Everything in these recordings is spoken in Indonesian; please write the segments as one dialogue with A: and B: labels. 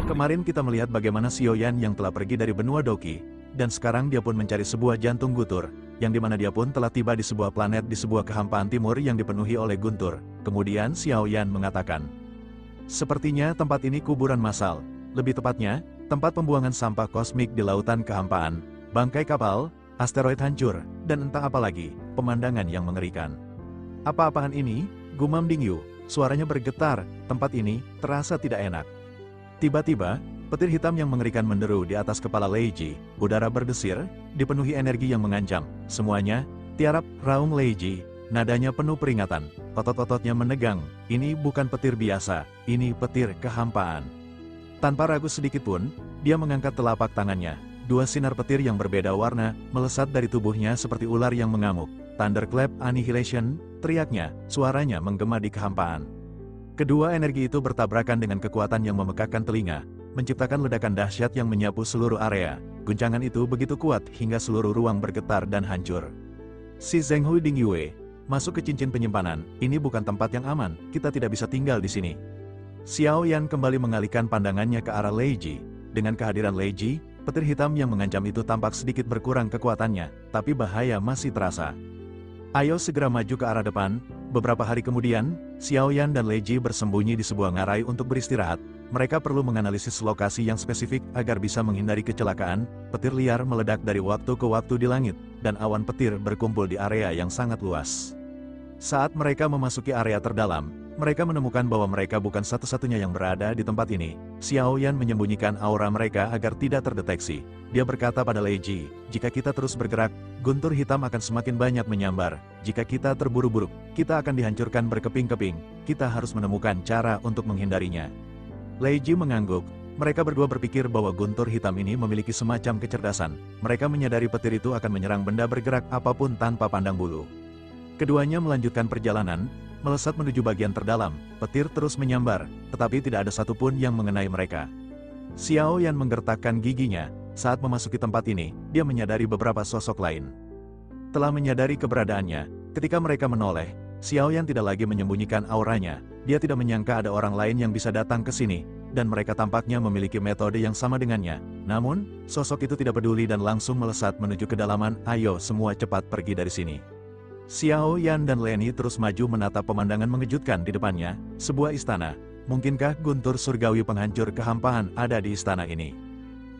A: Kemarin kita melihat bagaimana Xiaoyan yang telah pergi dari benua Doki, dan sekarang dia pun mencari sebuah jantung Guntur, yang dimana dia pun telah tiba di sebuah planet di sebuah kehampaan timur yang dipenuhi oleh Guntur. Kemudian Xiaoyan mengatakan, sepertinya tempat ini kuburan massal, lebih tepatnya, tempat pembuangan sampah kosmik di lautan kehampaan, bangkai kapal, asteroid hancur, dan entah apa lagi, pemandangan yang mengerikan. Apa-apaan ini? Gumam Dingyu, suaranya bergetar, tempat ini terasa tidak enak. Tiba-tiba, petir hitam yang mengerikan menderu di atas kepala Leiji, udara berdesir, dipenuhi energi yang mengancam, semuanya, tiarap, raung Leiji, nadanya penuh peringatan, otot-ototnya menegang, ini bukan petir biasa, ini petir kehampaan. Tanpa ragu sedikit pun, dia mengangkat telapak tangannya, dua sinar petir yang berbeda warna, melesat dari tubuhnya seperti ular yang mengamuk, Thunderclap Annihilation, teriaknya, suaranya menggema di kehampaan. Kedua energi itu bertabrakan dengan kekuatan yang memekakkan telinga, menciptakan ledakan dahsyat yang menyapu seluruh area. Guncangan itu begitu kuat hingga seluruh ruang bergetar dan hancur. Si Zhenghui Dingyue, masuk ke cincin penyimpanan, ini bukan tempat yang aman, kita tidak bisa tinggal di sini. Xiaoyan kembali mengalihkan pandangannya ke arah Leiji. Dengan kehadiran Leiji, petir hitam yang mengancam itu tampak sedikit berkurang kekuatannya, tapi bahaya masih terasa. Ayo segera maju ke arah depan. Beberapa hari kemudian, Xiaoyan dan Leiji bersembunyi di sebuah ngarai untuk beristirahat. Mereka perlu menganalisis lokasi yang spesifik agar bisa menghindari kecelakaan. Petir liar meledak dari waktu ke waktu di langit, dan awan petir berkumpul di area yang sangat luas. Saat mereka memasuki area terdalam, mereka menemukan bahwa mereka bukan satu-satunya yang berada di tempat ini. Xiaoyan menyembunyikan aura mereka agar tidak terdeteksi. Dia berkata pada Leiji, jika kita terus bergerak, guntur hitam akan semakin banyak menyambar. Jika kita terburu-buru, kita akan dihancurkan berkeping-keping. Kita harus menemukan cara untuk menghindarinya. Leiji mengangguk. Mereka berdua berpikir bahwa guntur hitam ini memiliki semacam kecerdasan. Mereka menyadari petir itu akan menyerang benda bergerak apapun tanpa pandang bulu. Keduanya melanjutkan perjalanan, melesat menuju bagian terdalam. Petir terus menyambar, tetapi tidak ada satupun yang mengenai mereka. Xiaoyan menggertakkan giginya. Saat memasuki tempat ini, dia menyadari beberapa sosok lain. Telah menyadari keberadaannya, ketika mereka menoleh, Xiaoyan tidak lagi menyembunyikan auranya. Dia tidak menyangka ada orang lain yang bisa datang ke sini, dan mereka tampaknya memiliki metode yang sama dengannya. Namun, sosok itu tidak peduli dan langsung melesat menuju kedalaman. Ayo semua cepat pergi dari sini. Xiaoyan dan Leni terus maju menatap pemandangan mengejutkan di depannya, sebuah istana. Mungkinkah guntur surgawi penghancur kehampaan ada di istana ini?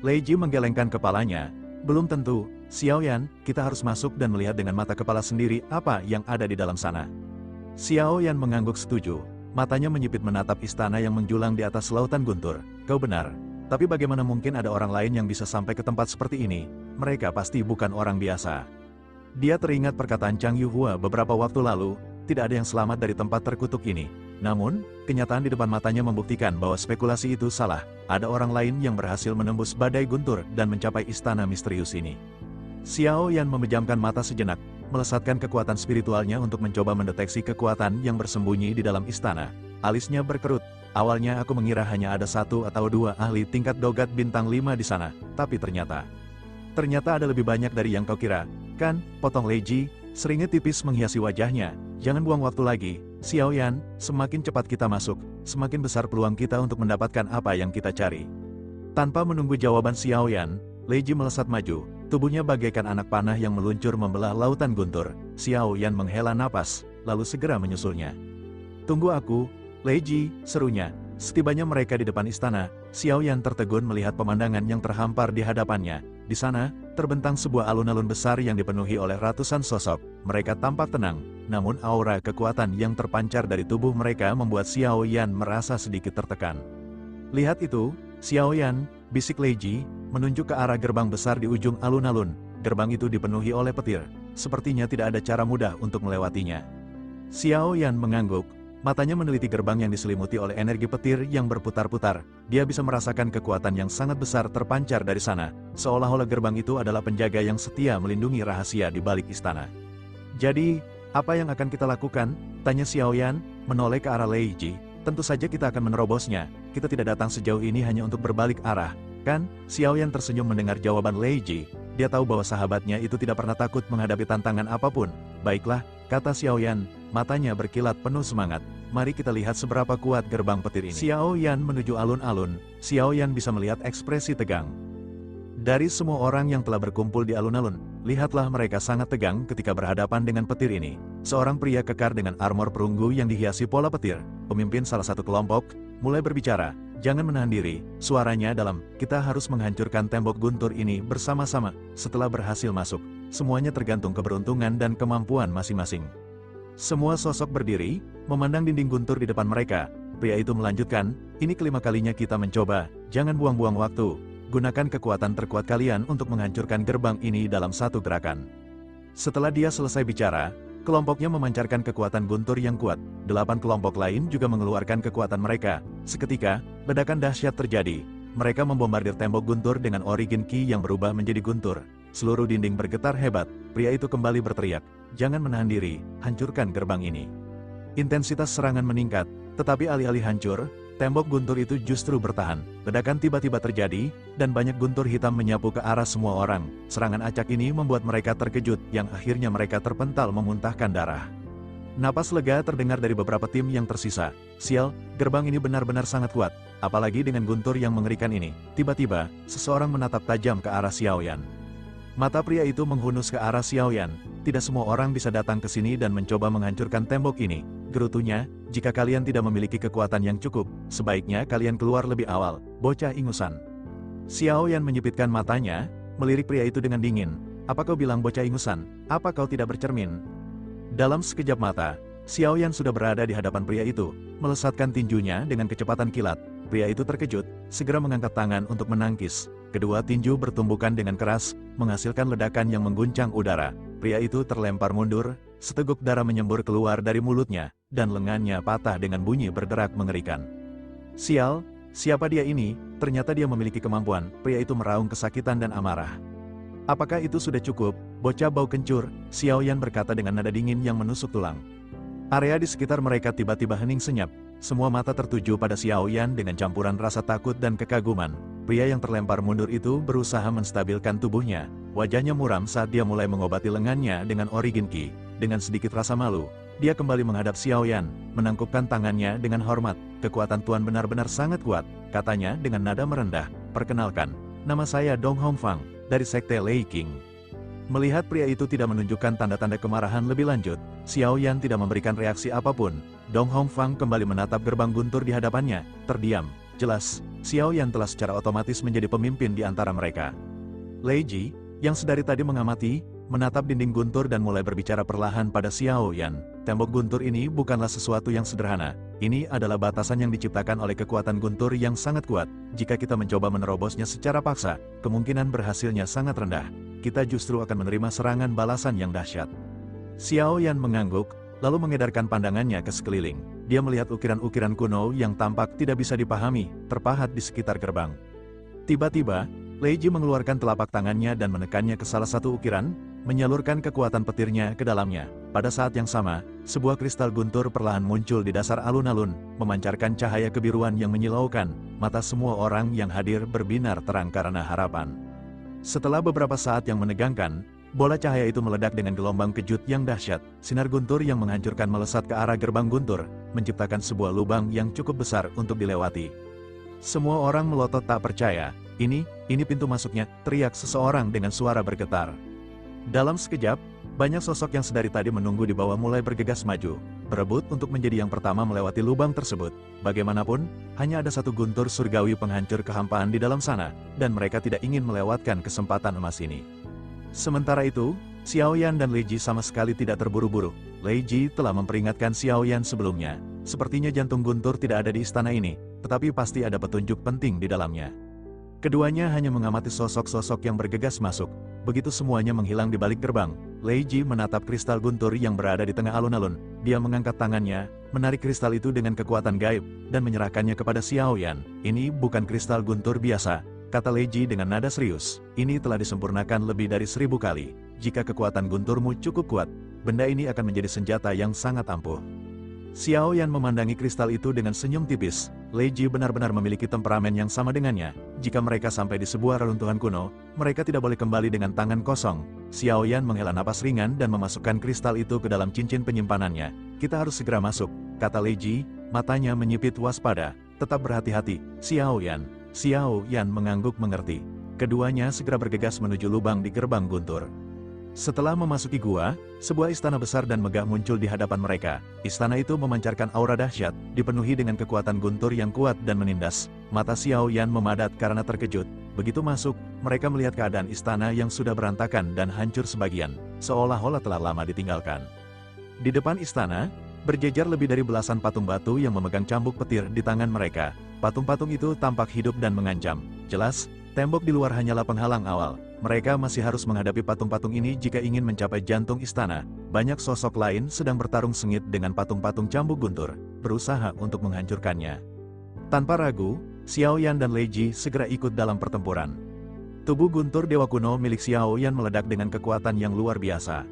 A: Leiji menggelengkan kepalanya. Belum tentu, Xiaoyan, kita harus masuk dan melihat dengan mata kepala sendiri apa yang ada di dalam sana. Xiaoyan mengangguk setuju. Matanya menyipit menatap istana yang menjulang di atas lautan guntur. Kau benar. Tapi bagaimana mungkin ada orang lain yang bisa sampai ke tempat seperti ini? Mereka pasti bukan orang biasa. Dia teringat perkataan Chang Yuhua beberapa waktu lalu, tidak ada yang selamat dari tempat terkutuk ini. Namun, kenyataan di depan matanya membuktikan bahwa spekulasi itu salah. Ada orang lain yang berhasil menembus badai guntur dan mencapai istana misterius ini. Xiaoyan memejamkan mata sejenak, melesatkan kekuatan spiritualnya untuk mencoba mendeteksi kekuatan yang bersembunyi di dalam istana. Alisnya berkerut. Awalnya aku mengira hanya ada satu atau dua ahli tingkat dogat bintang 5 di sana, tapi ternyata ada lebih banyak dari yang kau kira, kan? Potong Leiji, seringnya tipis menghiasi wajahnya. Jangan buang waktu lagi, Xiaoyan, semakin cepat kita masuk, semakin besar peluang kita untuk mendapatkan apa yang kita cari. Tanpa menunggu jawaban Xiaoyan, Leiji melesat maju, tubuhnya bagaikan anak panah yang meluncur membelah lautan guntur. Xiaoyan menghela napas, lalu segera menyusulnya. Tunggu aku, Leiji, serunya. Setibanya mereka di depan istana, Xiaoyan tertegun melihat pemandangan yang terhampar di hadapannya. Di sana, terbentang sebuah alun-alun besar yang dipenuhi oleh ratusan sosok. Mereka tampak tenang, namun aura kekuatan yang terpancar dari tubuh mereka membuat Xiaoyan merasa sedikit tertekan. Lihat itu, Xiaoyan, bisik Leiji, menunjuk ke arah gerbang besar di ujung alun-alun. Gerbang itu dipenuhi oleh petir. Sepertinya tidak ada cara mudah untuk melewatinya. Xiaoyan mengangguk. Matanya meneliti gerbang yang diselimuti oleh energi petir yang berputar-putar. Dia bisa merasakan kekuatan yang sangat besar terpancar dari sana, seolah-olah gerbang itu adalah penjaga yang setia melindungi rahasia di balik istana. Jadi, apa yang akan kita lakukan? Tanya Xiaoyan, menoleh ke arah Leiji. Tentu saja kita akan menerobosnya. Kita tidak datang sejauh ini hanya untuk berbalik arah, kan? Xiaoyan tersenyum mendengar jawaban Leiji. dia tahu bahwa sahabatnya itu tidak pernah takut menghadapi tantangan apapun. Baiklah, kata Xiaoyan, matanya berkilat penuh semangat. Mari kita lihat seberapa kuat gerbang petir ini. Xiaoyan menuju alun-alun. Xiaoyan bisa melihat ekspresi tegang dari semua orang yang telah berkumpul di alun-alun. Lihatlah, mereka sangat tegang ketika berhadapan dengan petir ini. Seorang pria kekar dengan armor perunggu yang dihiasi pola petir, pemimpin salah satu kelompok, mulai berbicara. Jangan menahan diri, suaranya dalam, kita harus menghancurkan tembok guntur ini bersama-sama. Setelah berhasil masuk, semuanya tergantung keberuntungan dan kemampuan masing-masing. Semua sosok berdiri, memandang dinding guntur di depan mereka. Pria itu melanjutkan, ini kelima kalinya kita mencoba, jangan buang-buang waktu. Gunakan kekuatan terkuat kalian untuk menghancurkan gerbang ini dalam satu gerakan. Setelah dia selesai bicara, kelompoknya memancarkan kekuatan guntur yang kuat. 8 kelompok lain juga mengeluarkan kekuatan mereka. Seketika, ledakan dahsyat terjadi. Mereka membombardir tembok guntur dengan origin ki yang berubah menjadi guntur. Seluruh dinding bergetar hebat. Pria itu kembali berteriak, jangan menahan diri, hancurkan gerbang ini. Intensitas serangan meningkat, tetapi alih-alih hancur, tembok guntur itu justru bertahan. Ledakan tiba-tiba terjadi, dan banyak guntur hitam menyapu ke arah semua orang. Serangan acak ini membuat mereka terkejut, yang akhirnya mereka terpental memuntahkan darah. Napas lega terdengar dari beberapa tim yang tersisa. Sial, gerbang ini benar-benar sangat kuat, apalagi dengan guntur yang mengerikan ini. Tiba-tiba, seseorang menatap tajam ke arah Xiaoyan. Mata pria itu menghunus ke arah Xiaoyan. Tidak semua orang bisa datang ke sini dan mencoba menghancurkan tembok ini. Gerutunya, jika kalian tidak memiliki kekuatan yang cukup, sebaiknya kalian keluar lebih awal, bocah ingusan. Xiaoyan menyipitkan matanya, melirik pria itu dengan dingin. Apa kau bilang bocah ingusan? Apa kau tidak bercermin? Dalam sekejap mata, Xiaoyan sudah berada di hadapan pria itu, melesatkan tinjunya dengan kecepatan kilat. Pria itu terkejut, segera mengangkat tangan untuk menangkis. Kedua tinju bertumbukan dengan keras, menghasilkan ledakan yang mengguncang udara. Pria itu terlempar mundur, seteguk darah menyembur keluar dari mulutnya, dan lengannya patah dengan bunyi berderak mengerikan. Sial, siapa dia ini? Ternyata dia memiliki kemampuan. Pria itu meraung kesakitan dan amarah. Apakah itu sudah cukup, bocah bau kencur? Xiaoyan berkata dengan nada dingin yang menusuk tulang. Area di sekitar mereka tiba-tiba hening senyap. Semua mata tertuju pada Xiaoyan dengan campuran rasa takut dan kekaguman. Pria yang terlempar mundur itu berusaha menstabilkan tubuhnya. Wajahnya muram saat dia mulai mengobati lengannya dengan origin ki. Dengan sedikit rasa malu, dia kembali menghadap Xiaoyan, menangkupkan tangannya dengan hormat. Kekuatan Tuan benar-benar sangat kuat, katanya dengan nada merendah. Perkenalkan, nama saya Dong Hongfang, dari Sekte Lei Qing. Melihat pria itu tidak menunjukkan tanda-tanda kemarahan lebih lanjut, Xiaoyan tidak memberikan reaksi apapun. Dong Hongfang kembali menatap gerbang guntur di hadapannya, terdiam. Jelas, Xiaoyan telah secara otomatis menjadi pemimpin di antara mereka. Lei Ji, yang sedari tadi mengamati, menatap dinding guntur dan mulai berbicara perlahan pada Xiaoyan. Tembok guntur ini bukanlah sesuatu yang sederhana. Ini adalah batasan yang diciptakan oleh kekuatan guntur yang sangat kuat. Jika kita mencoba menerobosnya secara paksa, kemungkinan berhasilnya sangat rendah. Kita justru akan menerima serangan balasan yang dahsyat. Xiaoyan mengangguk, lalu mengedarkan pandangannya ke sekeliling. Dia melihat ukiran-ukiran kuno yang tampak tidak bisa dipahami, terpahat di sekitar gerbang. Tiba-tiba, Lei Ji mengeluarkan telapak tangannya dan menekannya ke salah satu ukiran, menyalurkan kekuatan petirnya ke dalamnya. Pada saat yang sama, sebuah kristal guntur perlahan muncul di dasar alun-alun, memancarkan cahaya kebiruan yang menyilaukan. Mata semua orang yang hadir berbinar terang karena harapan. Setelah beberapa saat yang menegangkan, bola cahaya itu meledak dengan gelombang kejut yang dahsyat. Sinar guntur yang menghancurkan melesat ke arah gerbang guntur, menciptakan sebuah lubang yang cukup besar untuk dilewati. Semua orang melotot tak percaya. Ini pintu masuknya, teriak seseorang dengan suara bergetar. Dalam sekejap, banyak sosok yang sedari tadi menunggu di bawah mulai bergegas maju, berebut untuk menjadi yang pertama melewati lubang tersebut. Bagaimanapun, hanya ada satu guntur surgawi penghancur kehampaan di dalam sana, dan mereka tidak ingin melewatkan kesempatan emas ini. Sementara itu, Xiaoyan dan Lei Ji sama sekali tidak terburu-buru. Lei Ji telah memperingatkan Xiaoyan sebelumnya. Sepertinya jantung guntur tidak ada di istana ini, tetapi pasti ada petunjuk penting di dalamnya. Keduanya hanya mengamati sosok-sosok yang bergegas masuk. Begitu semuanya menghilang di balik gerbang, Lei Ji menatap kristal guntur yang berada di tengah alun-alun. Dia mengangkat tangannya, menarik kristal itu dengan kekuatan gaib, dan menyerahkannya kepada Xiaoyan. Ini bukan kristal guntur biasa, kata Lei Ji dengan nada serius. Ini telah disempurnakan lebih dari 1000 kali. Jika kekuatan gunturmu cukup kuat, benda ini akan menjadi senjata yang sangat ampuh. Xiao Yan memandangi kristal itu dengan senyum tipis. Lei Ji benar-benar memiliki temperamen yang sama dengannya. Jika mereka sampai di sebuah reruntuhan kuno, mereka tidak boleh kembali dengan tangan kosong. Xiao Yan menghela napas ringan dan memasukkan kristal itu ke dalam cincin penyimpanannya. Kita harus segera masuk, kata Lei Ji, matanya menyipit waspada. Tetap berhati-hati, Xiao Yan. Xiao Yan mengangguk mengerti. Keduanya segera bergegas menuju lubang di gerbang guntur. Setelah memasuki gua, sebuah istana besar dan megah muncul di hadapan mereka. Istana itu memancarkan aura dahsyat, dipenuhi dengan kekuatan guntur yang kuat dan menindas. Mata Xiao Yan memadat karena terkejut. Begitu masuk, mereka melihat keadaan istana yang sudah berantakan dan hancur sebagian, seolah-olah telah lama ditinggalkan. Di depan istana, berjejer lebih dari belasan patung batu yang memegang cambuk petir di tangan mereka. Patung-patung itu tampak hidup dan mengancam. Jelas, tembok di luar hanyalah penghalang awal. Mereka masih harus menghadapi patung-patung ini jika ingin mencapai jantung istana. Banyak sosok lain sedang bertarung sengit dengan patung-patung cambuk guntur, berusaha untuk menghancurkannya. Tanpa ragu, Xiao Yan dan Lei Ji segera ikut dalam pertempuran. Tubuh guntur dewa kuno milik Xiao Yan meledak dengan kekuatan yang luar biasa.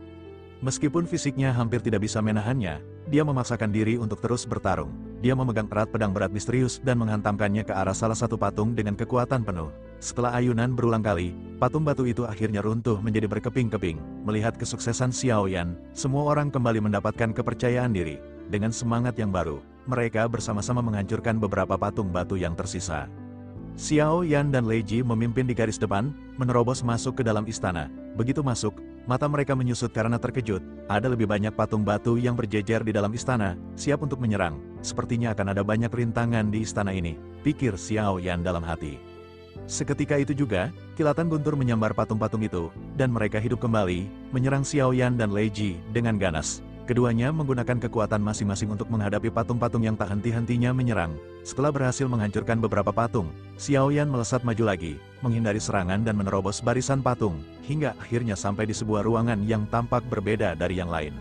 A: Meskipun fisiknya hampir tidak bisa menahannya, dia memaksakan diri untuk terus bertarung. Dia memegang erat pedang berat misterius dan menghantamkannya ke arah salah satu patung dengan kekuatan penuh. Setelah ayunan berulang kali, patung batu itu akhirnya runtuh menjadi berkeping-keping. Melihat kesuksesan Xiao Yan, semua orang kembali mendapatkan kepercayaan diri. Dengan semangat yang baru, mereka bersama-sama menghancurkan beberapa patung batu yang tersisa. Xiao Yan dan Lei Ji memimpin di garis depan, menerobos masuk ke dalam istana. Begitu masuk, mata mereka menyusut karena terkejut. Ada lebih banyak patung batu yang berjejer di dalam istana, siap untuk menyerang. Sepertinya akan ada banyak rintangan di istana ini, pikir Xiao Yan dalam hati. Seketika itu juga, kilatan guntur menyambar patung-patung itu, dan mereka hidup kembali, menyerang Xiao Yan dan Lei Ji dengan ganas. Keduanya menggunakan kekuatan masing-masing untuk menghadapi patung-patung yang tak henti-hentinya menyerang. Setelah berhasil menghancurkan beberapa patung, Xiao Yan melesat maju lagi, menghindari serangan dan menerobos barisan patung, hingga akhirnya sampai di sebuah ruangan yang tampak berbeda dari yang lain.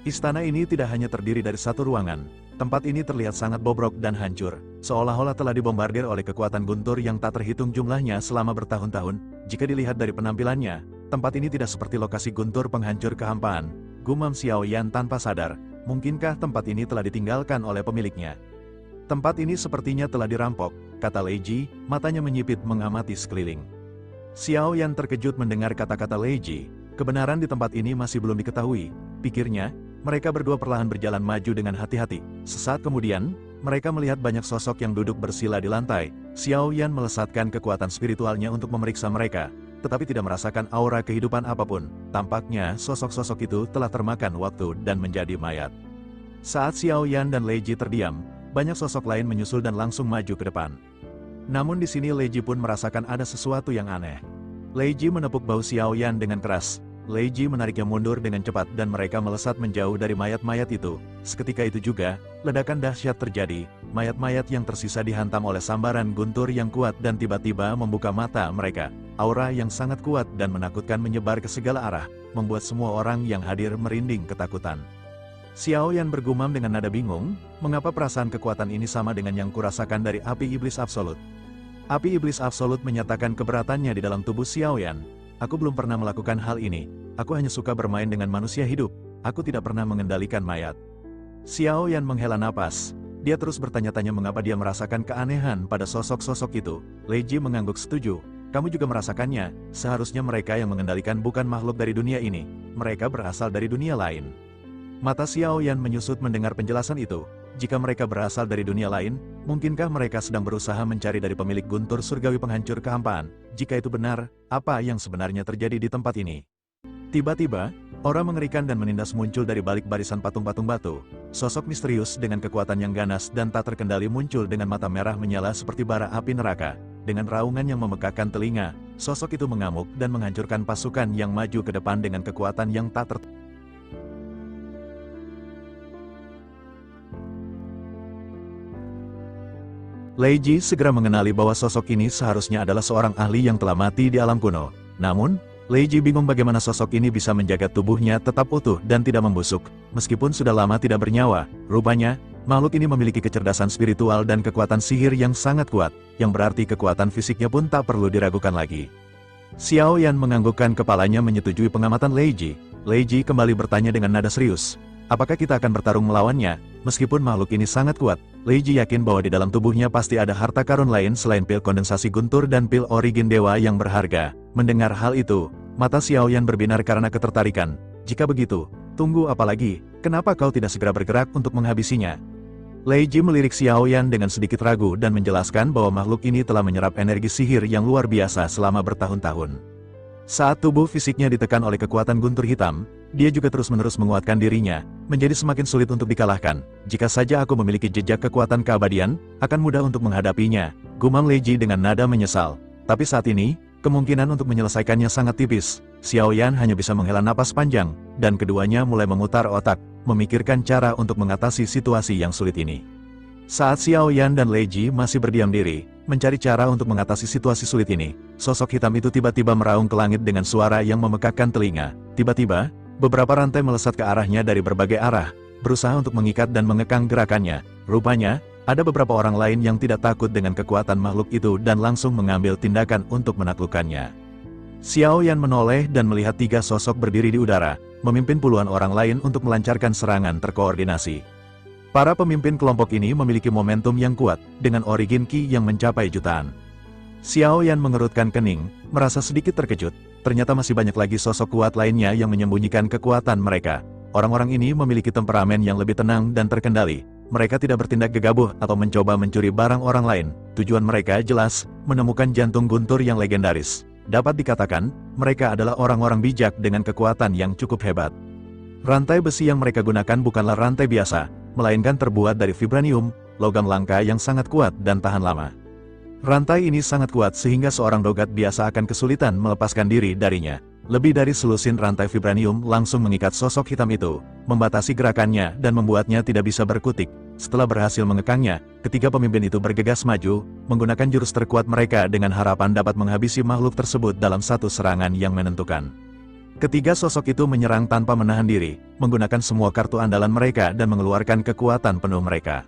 A: Istana ini tidak hanya terdiri dari satu ruangan. Tempat ini terlihat sangat bobrok dan hancur, seolah-olah telah dibombardir oleh kekuatan guntur yang tak terhitung jumlahnya selama bertahun-tahun. Jika dilihat dari penampilannya, tempat ini tidak seperti lokasi guntur penghancur kehampaan, gumam Xiao Yan tanpa sadar. Mungkinkah tempat ini telah ditinggalkan oleh pemiliknya? Tempat ini sepertinya telah dirampok, kata Lei Ji, matanya menyipit mengamati sekeliling. Xiao Yan terkejut mendengar kata-kata Lei Ji. Kebenaran di tempat ini masih belum diketahui, pikirnya. Mereka berdua perlahan berjalan maju dengan hati-hati. Sesaat kemudian, mereka melihat banyak sosok yang duduk bersila di lantai. Xiao Yan melesatkan kekuatan spiritualnya untuk memeriksa mereka, tetapi tidak merasakan aura kehidupan apapun. Tampaknya sosok-sosok itu telah termakan waktu dan menjadi mayat. Saat Xiao Yan dan Lei Ji terdiam, banyak sosok lain menyusul dan langsung maju ke depan. Namun di sini Lei Ji pun merasakan ada sesuatu yang aneh. Lei Ji menepuk bahu Xiao Yan dengan keras. Lei Ji menariknya mundur dengan cepat dan mereka melesat menjauh dari mayat-mayat itu. Seketika itu juga, ledakan dahsyat terjadi. Mayat-mayat yang tersisa dihantam oleh sambaran guntur yang kuat dan tiba-tiba membuka mata mereka. Aura yang sangat kuat dan menakutkan menyebar ke segala arah, membuat semua orang yang hadir merinding ketakutan. Xiao Yan bergumam dengan nada bingung, mengapa perasaan kekuatan ini sama dengan yang kurasakan dari api iblis absolut. Api iblis absolut menyatakan keberatannya di dalam tubuh Xiao Yan. Aku belum pernah melakukan hal ini, aku hanya suka bermain dengan manusia hidup, aku tidak pernah mengendalikan mayat. Xiao Yan menghela napas, dia terus bertanya-tanya mengapa dia merasakan keanehan pada sosok-sosok itu. Lei Ji mengangguk setuju, kamu juga merasakannya, seharusnya mereka yang mengendalikan bukan makhluk dari dunia ini, mereka berasal dari dunia lain. Mata Xiao Yan menyusut mendengar penjelasan itu. Jika mereka berasal dari dunia lain, mungkinkah mereka sedang berusaha mencari dari pemilik guntur surgawi penghancur kehampaan? Jika itu benar, apa yang sebenarnya terjadi di tempat ini? Tiba-tiba, aura mengerikan dan menindas muncul dari balik barisan patung-patung batu. Sosok misterius dengan kekuatan yang ganas dan tak terkendali muncul dengan mata merah menyala seperti bara api neraka. Dengan raungan yang memegahkan telinga, sosok itu mengamuk dan menghancurkan pasukan yang maju ke depan dengan kekuatan yang tak tertandingi. Lei Ji segera mengenali bahwa sosok ini seharusnya adalah seorang ahli yang telah mati di alam kuno. Namun, Lei Ji bingung bagaimana sosok ini bisa menjaga tubuhnya tetap utuh dan tidak membusuk. Meskipun sudah lama tidak bernyawa, rupanya, makhluk ini memiliki kecerdasan spiritual dan kekuatan sihir yang sangat kuat, yang berarti kekuatan fisiknya pun tak perlu diragukan lagi. Xiao Yan menganggukkan kepalanya menyetujui pengamatan Lei Ji. Lei Ji kembali bertanya dengan nada serius. Apakah kita akan bertarung melawannya? Meskipun makhluk ini sangat kuat, Lei Ji yakin bahwa di dalam tubuhnya pasti ada harta karun lain selain pil kondensasi guntur dan pil origin dewa yang berharga. Mendengar hal itu, mata Xiaoyan berbinar karena ketertarikan. Jika begitu, tunggu apa lagi? Kenapa kau tidak segera bergerak untuk menghabisinya? Lei Ji melirik Xiaoyan dengan sedikit ragu dan menjelaskan bahwa makhluk ini telah menyerap energi sihir yang luar biasa selama bertahun-tahun. Saat tubuh fisiknya ditekan oleh kekuatan guntur hitam, dia juga terus-menerus menguatkan dirinya, menjadi semakin sulit untuk dikalahkan. Jika saja aku memiliki jejak kekuatan keabadian, akan mudah untuk menghadapinya, gumam Lei Ji dengan nada menyesal. Tapi saat ini, kemungkinan untuk menyelesaikannya sangat tipis. Xiaoyan hanya bisa menghela napas panjang, dan keduanya mulai memutar otak, memikirkan cara untuk mengatasi situasi yang sulit ini. Saat Xiaoyan dan Lei Ji masih berdiam diri, mencari cara untuk mengatasi situasi sulit ini, sosok hitam itu tiba-tiba meraung ke langit dengan suara yang memekakkan telinga. Tiba-tiba, beberapa rantai melesat ke arahnya dari berbagai arah, berusaha untuk mengikat dan mengekang gerakannya. Rupanya, ada beberapa orang lain yang tidak takut dengan kekuatan makhluk itu dan langsung mengambil tindakan untuk menaklukkannya. Xiaoyan menoleh dan melihat 3 sosok berdiri di udara, memimpin puluhan orang lain untuk melancarkan serangan terkoordinasi. Para pemimpin kelompok ini memiliki momentum yang kuat, dengan origin Qi yang mencapai jutaan. Xiaoyan mengerutkan kening, merasa sedikit terkejut, ternyata masih banyak lagi sosok kuat lainnya yang menyembunyikan kekuatan mereka. Orang-orang ini memiliki temperamen yang lebih tenang dan terkendali. Mereka tidak bertindak gegabah atau mencoba mencuri barang orang lain. Tujuan mereka jelas, menemukan jantung guntur yang legendaris. Dapat dikatakan, mereka adalah orang-orang bijak dengan kekuatan yang cukup hebat. Rantai besi yang mereka gunakan bukanlah rantai biasa, melainkan terbuat dari vibranium, logam langka yang sangat kuat dan tahan lama. Rantai ini sangat kuat sehingga seorang dogat biasa akan kesulitan melepaskan diri darinya. Lebih dari selusin rantai vibranium langsung mengikat sosok hitam itu, membatasi gerakannya dan membuatnya tidak bisa berkutik. Setelah berhasil mengekangnya, ketiga pemimpin itu bergegas maju, menggunakan jurus terkuat mereka dengan harapan dapat menghabisi makhluk tersebut dalam satu serangan yang menentukan. Ketiga sosok itu menyerang tanpa menahan diri, menggunakan semua kartu andalan mereka dan mengeluarkan kekuatan penuh mereka.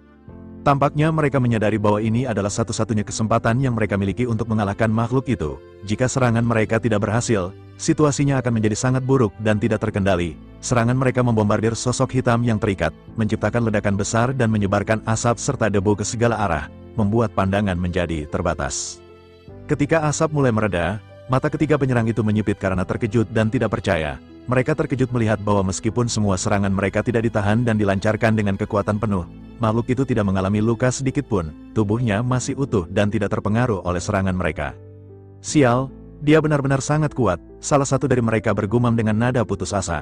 A: Tampaknya mereka menyadari bahwa ini adalah satu-satunya kesempatan yang mereka miliki untuk mengalahkan makhluk itu. Jika serangan mereka tidak berhasil, situasinya akan menjadi sangat buruk dan tidak terkendali. Serangan mereka membombardir sosok hitam yang terikat, menciptakan ledakan besar dan menyebarkan asap serta debu ke segala arah, membuat pandangan menjadi terbatas. Ketika asap mulai mereda, mata ketiga penyerang itu menyipit karena terkejut dan tidak percaya. Mereka terkejut melihat bahwa meskipun semua serangan mereka tidak ditahan dan dilancarkan dengan kekuatan penuh, makhluk itu tidak mengalami luka sedikit pun, tubuhnya masih utuh dan tidak terpengaruh oleh serangan mereka. Sial, dia benar-benar sangat kuat, salah satu dari mereka bergumam dengan nada putus asa.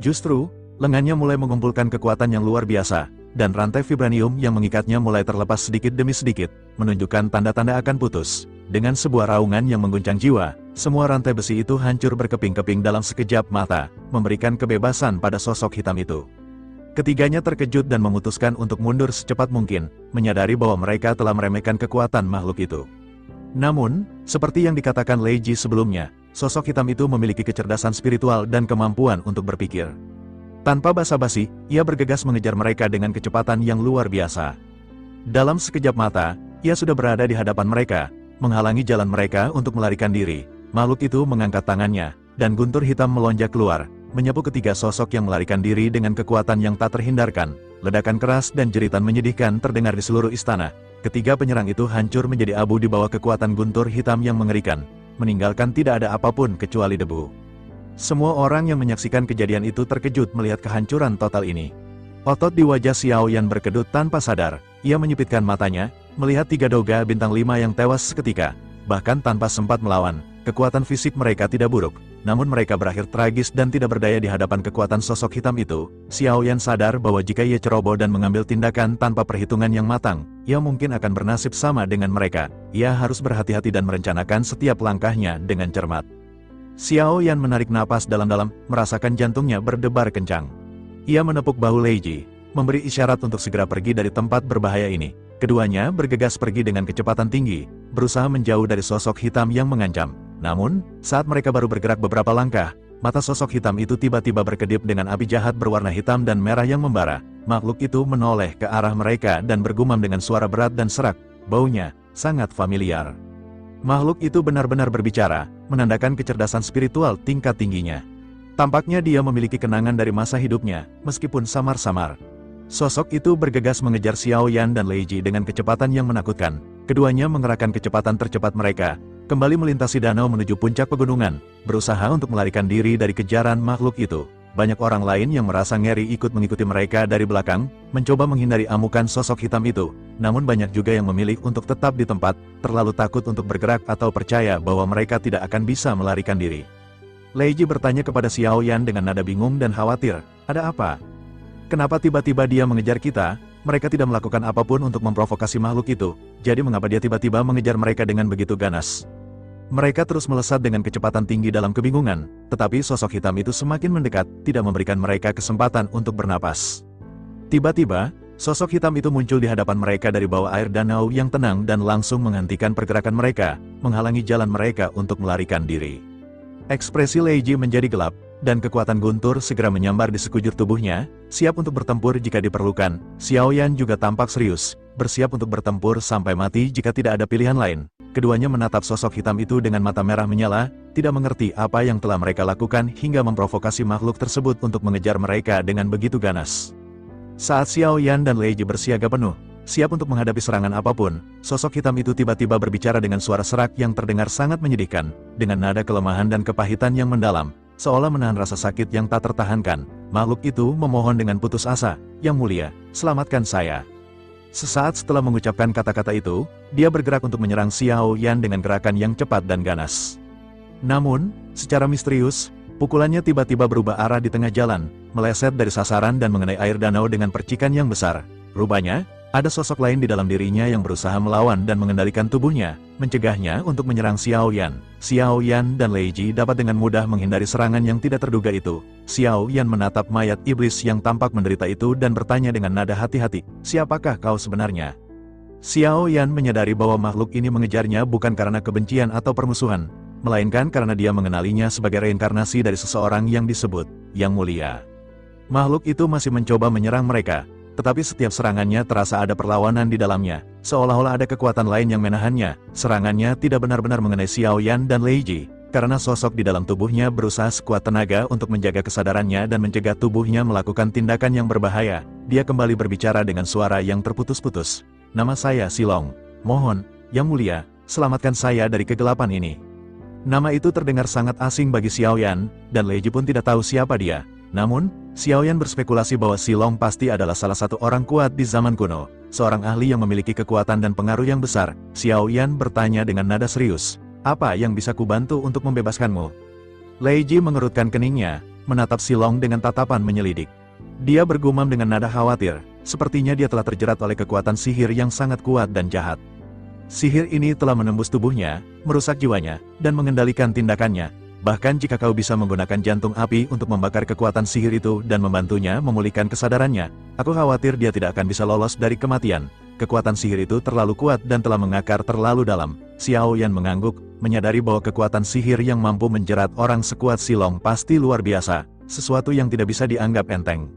A: Justru, lengannya mulai mengumpulkan kekuatan yang luar biasa, dan rantai vibranium yang mengikatnya mulai terlepas sedikit demi sedikit, menunjukkan tanda-tanda akan putus. Dengan sebuah raungan yang mengguncang jiwa, semua rantai besi itu hancur berkeping-keping dalam sekejap mata, memberikan kebebasan pada sosok hitam itu. Ketiganya terkejut dan memutuskan untuk mundur secepat mungkin, menyadari bahwa mereka telah meremehkan kekuatan makhluk itu. Namun, seperti yang dikatakan Lei Ji sebelumnya, sosok hitam itu memiliki kecerdasan spiritual dan kemampuan untuk berpikir. Tanpa basa-basi, ia bergegas mengejar mereka dengan kecepatan yang luar biasa. Dalam sekejap mata, ia sudah berada di hadapan mereka, menghalangi jalan mereka untuk melarikan diri. Makhluk itu mengangkat tangannya, dan guntur hitam melonjak keluar, menyapu ketiga sosok yang melarikan diri dengan kekuatan yang tak terhindarkan. Ledakan keras dan jeritan menyedihkan terdengar di seluruh istana. Ketiga penyerang itu hancur menjadi abu di bawah kekuatan guntur hitam yang mengerikan, meninggalkan tidak ada apapun kecuali debu. Semua orang yang menyaksikan kejadian itu terkejut melihat kehancuran total ini. Otot di wajah Xiaoyan berkedut tanpa sadar, ia menyipitkan matanya, melihat 3 doga bintang 5 yang tewas seketika, bahkan tanpa sempat melawan. Kekuatan fisik mereka tidak buruk, namun mereka berakhir tragis dan tidak berdaya di hadapan kekuatan sosok hitam itu. Xiaoyan sadar bahwa jika ia ceroboh dan mengambil tindakan tanpa perhitungan yang matang, ia mungkin akan bernasib sama dengan mereka. Ia harus berhati-hati dan merencanakan setiap langkahnya dengan cermat. Xiaoyan menarik napas dalam-dalam, merasakan jantungnya berdebar kencang. Ia menepuk bahu Lei Ji, memberi isyarat untuk segera pergi dari tempat berbahaya ini. Keduanya bergegas pergi dengan kecepatan tinggi, berusaha menjauh dari sosok hitam yang mengancam. Namun, saat mereka baru bergerak beberapa langkah, mata sosok hitam itu tiba-tiba berkedip dengan api jahat berwarna hitam dan merah yang membara. Makhluk itu menoleh ke arah mereka dan bergumam dengan suara berat dan serak. Baunya sangat familiar. Makhluk itu benar-benar berbicara, menandakan kecerdasan spiritual tingkat tingginya. Tampaknya dia memiliki kenangan dari masa hidupnya, meskipun samar-samar. Sosok itu bergegas mengejar Xiao Yan dan Lei Ji dengan kecepatan yang menakutkan. Keduanya mengerahkan kecepatan tercepat mereka, kembali melintasi danau menuju puncak pegunungan, berusaha untuk melarikan diri dari kejaran makhluk itu. Banyak orang lain yang merasa ngeri ikut mengikuti mereka dari belakang, mencoba menghindari amukan sosok hitam itu. Namun banyak juga yang memilih untuk tetap di tempat, terlalu takut untuk bergerak atau percaya bahwa mereka tidak akan bisa melarikan diri. Lei Ji bertanya kepada Xiao Yan dengan nada bingung dan khawatir, "Ada apa? Kenapa tiba-tiba dia mengejar kita? Mereka tidak melakukan apapun untuk memprovokasi makhluk itu, jadi mengapa dia tiba-tiba mengejar mereka dengan begitu ganas?" Mereka terus melesat dengan kecepatan tinggi dalam kebingungan, tetapi sosok hitam itu semakin mendekat, tidak memberikan mereka kesempatan untuk bernapas. Tiba-tiba, sosok hitam itu muncul di hadapan mereka dari bawah air danau yang tenang dan langsung menghentikan pergerakan mereka, menghalangi jalan mereka untuk melarikan diri. Ekspresi Lei Ji menjadi gelap, dan kekuatan guntur segera menyambar di sekujur tubuhnya, siap untuk bertempur jika diperlukan. Xiao Yan juga tampak serius, bersiap untuk bertempur sampai mati jika tidak ada pilihan lain. Keduanya menatap sosok hitam itu dengan mata merah menyala, tidak mengerti apa yang telah mereka lakukan hingga memprovokasi makhluk tersebut untuk mengejar mereka dengan begitu ganas. Saat Xiao Yan dan Lei Ji bersiaga penuh, siap untuk menghadapi serangan apapun, sosok hitam itu tiba-tiba berbicara dengan suara serak yang terdengar sangat menyedihkan, dengan nada kelemahan dan kepahitan yang mendalam, seolah menahan rasa sakit yang tak tertahankan. Makhluk itu memohon dengan putus asa, "Yang mulia, selamatkan saya." Sesaat setelah mengucapkan kata-kata itu, dia bergerak untuk menyerang Xiao Yan dengan gerakan yang cepat dan ganas. Namun, secara misterius, pukulannya tiba-tiba berubah arah di tengah jalan, meleset dari sasaran dan mengenai air danau dengan percikan yang besar. Rupanya, ada sosok lain di dalam dirinya yang berusaha melawan dan mengendalikan tubuhnya, mencegahnya untuk menyerang Xiao Yan. Xiao Yan dan Lei Ji dapat dengan mudah menghindari serangan yang tidak terduga itu. Xiao Yan menatap mayat iblis yang tampak menderita itu dan bertanya dengan nada hati-hati, "Siapakah kau sebenarnya?" Xiao Yan menyadari bahwa makhluk ini mengejarnya bukan karena kebencian atau permusuhan, melainkan karena dia mengenalinya sebagai reinkarnasi dari seseorang yang disebut Yang Mulia. Makhluk itu masih mencoba menyerang mereka, tetapi setiap serangannya terasa ada perlawanan di dalamnya, seolah-olah ada kekuatan lain yang menahannya. Serangannya tidak benar-benar mengenai Xiao Yan dan Lei Ji, karena sosok di dalam tubuhnya berusaha sekuat tenaga untuk menjaga kesadarannya dan mencegah tubuhnya melakukan tindakan yang berbahaya. Dia kembali berbicara dengan suara yang terputus-putus, "Nama saya Silong. Mohon, Yang Mulia, selamatkan saya dari kegelapan ini." Nama itu terdengar sangat asing bagi Xiao Yan, dan Lei Ji pun tidak tahu siapa dia. Namun, Xiao Yan berspekulasi bahwa Silong pasti adalah salah satu orang kuat di zaman kuno, seorang ahli yang memiliki kekuatan dan pengaruh yang besar. Xiao Yan bertanya dengan nada serius, "Apa yang bisa kubantu untuk membebaskanmu?" Lei Ji mengerutkan keningnya, menatap Silong dengan tatapan menyelidik. Dia bergumam dengan nada khawatir, sepertinya dia telah terjerat oleh kekuatan sihir yang sangat kuat dan jahat. Sihir ini telah menembus tubuhnya, merusak jiwanya, dan mengendalikan tindakannya. Bahkan jika kau bisa menggunakan jantung api untuk membakar kekuatan sihir itu dan membantunya memulihkan kesadarannya, aku khawatir dia tidak akan bisa lolos dari kematian. Kekuatan sihir itu terlalu kuat dan telah mengakar terlalu dalam. Xiao Yan mengangguk, menyadari bahwa kekuatan sihir yang mampu menjerat orang sekuat Silong pasti luar biasa, sesuatu yang tidak bisa dianggap enteng.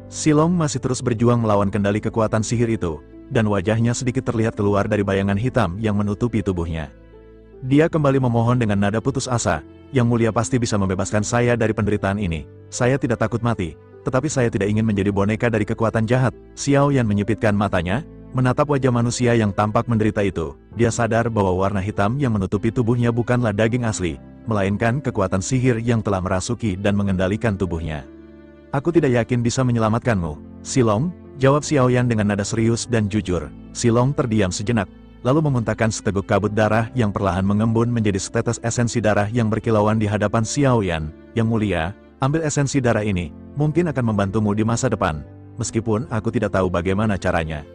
A: Silong masih terus berjuang melawan kendali kekuatan sihir itu, dan wajahnya sedikit terlihat keluar dari bayangan hitam yang menutupi tubuhnya. Dia kembali memohon dengan nada putus asa, "Yang Mulia pasti bisa membebaskan saya dari penderitaan ini. Saya tidak takut mati, tetapi saya tidak ingin menjadi boneka dari kekuatan jahat." Xiao Yan menyipitkan matanya, menatap wajah manusia yang tampak menderita itu. Dia sadar bahwa warna hitam yang menutupi tubuhnya bukanlah daging asli, melainkan kekuatan sihir yang telah merasuki dan mengendalikan tubuhnya. "Aku tidak yakin bisa menyelamatkanmu, Silong," jawab Xiao Yan dengan nada serius dan jujur. Silong terdiam sejenak, lalu memuntahkan seteguk kabut darah yang perlahan mengembun menjadi setetes esensi darah yang berkilauan di hadapan Xiao Yan. "Yang Mulia, ambil esensi darah ini, mungkin akan membantumu di masa depan, meskipun aku tidak tahu bagaimana caranya."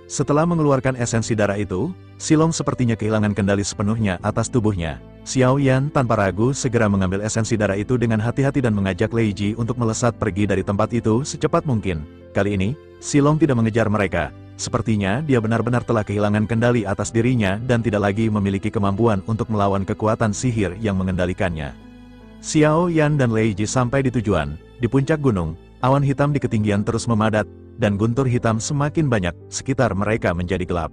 A: Setelah mengeluarkan esensi darah itu, Silong sepertinya kehilangan kendali sepenuhnya atas tubuhnya. Xiao Yan tanpa ragu segera mengambil esensi darah itu dengan hati-hati dan mengajak Lei Ji untuk melesat pergi dari tempat itu secepat mungkin. Kali ini, Silong tidak mengejar mereka. Sepertinya dia benar-benar telah kehilangan kendali atas dirinya dan tidak lagi memiliki kemampuan untuk melawan kekuatan sihir yang mengendalikannya. Xiao Yan dan Lei Ji sampai di tujuan, di puncak gunung. Awan hitam di ketinggian terus memadat, dan guntur hitam semakin banyak, sekitar mereka menjadi gelap.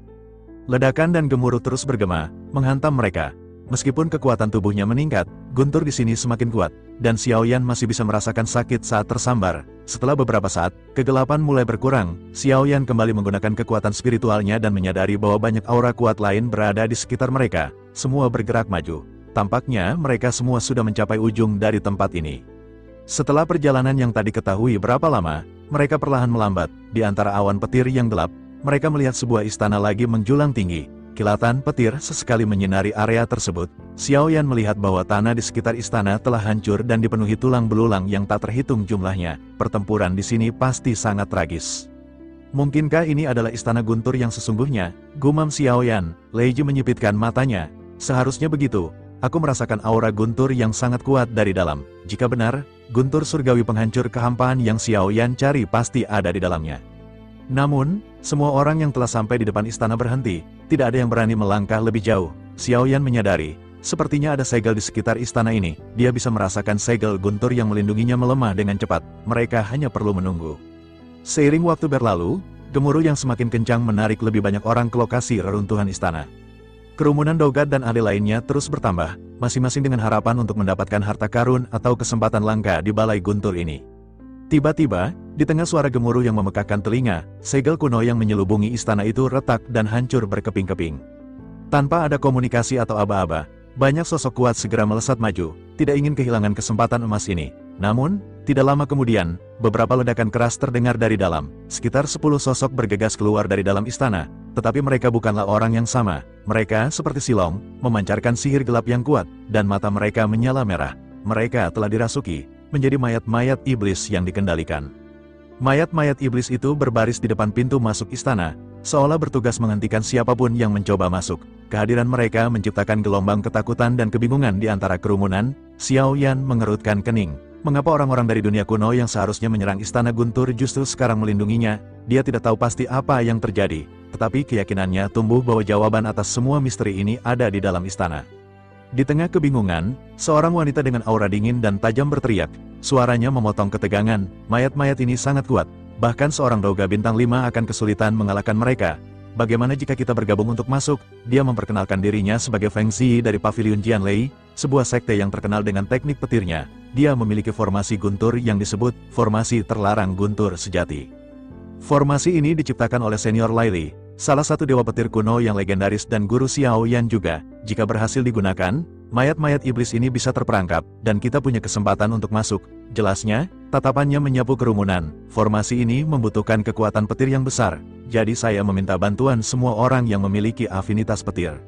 A: Ledakan dan gemuruh terus bergema, menghantam mereka. Meskipun kekuatan tubuhnya meningkat, guntur di sini semakin kuat, dan Xiaoyan masih bisa merasakan sakit saat tersambar. Setelah beberapa saat, kegelapan mulai berkurang. Xiaoyan kembali menggunakan kekuatan spiritualnya dan menyadari bahwa banyak aura kuat lain berada di sekitar mereka. Semua bergerak maju. Tampaknya mereka semua sudah mencapai ujung dari tempat ini. Setelah perjalanan yang tadi ketahui berapa lama, mereka perlahan melambat. Di antara awan petir yang gelap, mereka melihat sebuah istana lagi menjulang tinggi. Kilatan petir sesekali menyinari area tersebut. Xiaoyan melihat bahwa tanah di sekitar istana telah hancur dan dipenuhi tulang belulang yang tak terhitung jumlahnya. Pertempuran di sini pasti sangat tragis. Mungkinkah ini adalah istana guntur yang sesungguhnya? Gumam Xiaoyan. Leiji menyipitkan matanya. Seharusnya begitu. Aku merasakan aura guntur yang sangat kuat dari dalam. Jika benar, guntur surgawi penghancur kehampaan yang Xiaoyan cari pasti ada di dalamnya. Namun, semua orang yang telah sampai di depan istana berhenti. Tidak ada yang berani melangkah lebih jauh. Xiaoyan menyadari, sepertinya ada segel di sekitar istana ini. Dia bisa merasakan segel guntur yang melindunginya melemah dengan cepat. Mereka hanya perlu menunggu. Seiring waktu berlalu, gemuruh yang semakin kencang menarik lebih banyak orang ke lokasi reruntuhan istana. Kerumunan Dogat dan ahli lainnya terus bertambah, masing-masing dengan harapan untuk mendapatkan harta karun atau kesempatan langka di balai guntur ini. Tiba-tiba, di tengah suara gemuruh yang memekakkan telinga, segel kuno yang menyelubungi istana itu retak dan hancur berkeping-keping. Tanpa ada komunikasi atau aba-aba, banyak sosok kuat segera melesat maju, tidak ingin kehilangan kesempatan emas ini. Namun, tidak lama kemudian, beberapa ledakan keras terdengar dari dalam. Sekitar 10 sosok bergegas keluar dari dalam istana, tetapi mereka bukanlah orang yang sama. Mereka, seperti Silong, memancarkan sihir gelap yang kuat, dan mata mereka menyala merah. Mereka telah dirasuki menjadi mayat-mayat iblis yang dikendalikan. Mayat-mayat iblis itu berbaris di depan pintu masuk istana, seolah bertugas menghentikan siapapun yang mencoba masuk. Kehadiran mereka menciptakan gelombang ketakutan dan kebingungan di antara kerumunan. Xiaoyan mengerutkan kening. Mengapa orang-orang dari dunia kuno yang seharusnya menyerang istana guntur justru sekarang melindunginya? Dia tidak tahu pasti apa yang terjadi, tetapi keyakinannya tumbuh bahwa jawaban atas semua misteri ini ada di dalam istana. Di tengah kebingungan, seorang wanita dengan aura dingin dan tajam berteriak. Suaranya memotong ketegangan. Mayat-mayat ini sangat kuat. Bahkan seorang Doga bintang 5 akan kesulitan mengalahkan mereka. Bagaimana jika kita bergabung untuk masuk? Dia memperkenalkan dirinya sebagai Feng Zi dari Pavilion Jianlei, sebuah sekte yang terkenal dengan teknik petirnya. Dia memiliki formasi guntur yang disebut formasi terlarang guntur sejati. Formasi ini diciptakan oleh senior Laili, salah satu dewa petir kuno yang legendaris dan guru Xiaoyan juga. Jika berhasil digunakan, mayat-mayat iblis ini bisa terperangkap, dan kita punya kesempatan untuk masuk. Jelasnya, tatapannya menyapu kerumunan. Formasi ini membutuhkan kekuatan petir yang besar, jadi saya meminta bantuan semua orang yang memiliki afinitas petir.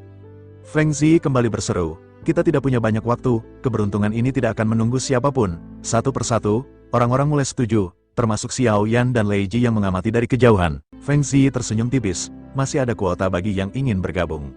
A: Feng Zi kembali berseru, kita tidak punya banyak waktu, keberuntungan ini tidak akan menunggu siapapun. Satu persatu, orang-orang mulai setuju, termasuk Xiaoyan dan Leiji yang mengamati dari kejauhan. Feng Zi tersenyum tipis, masih ada kuota bagi yang ingin bergabung.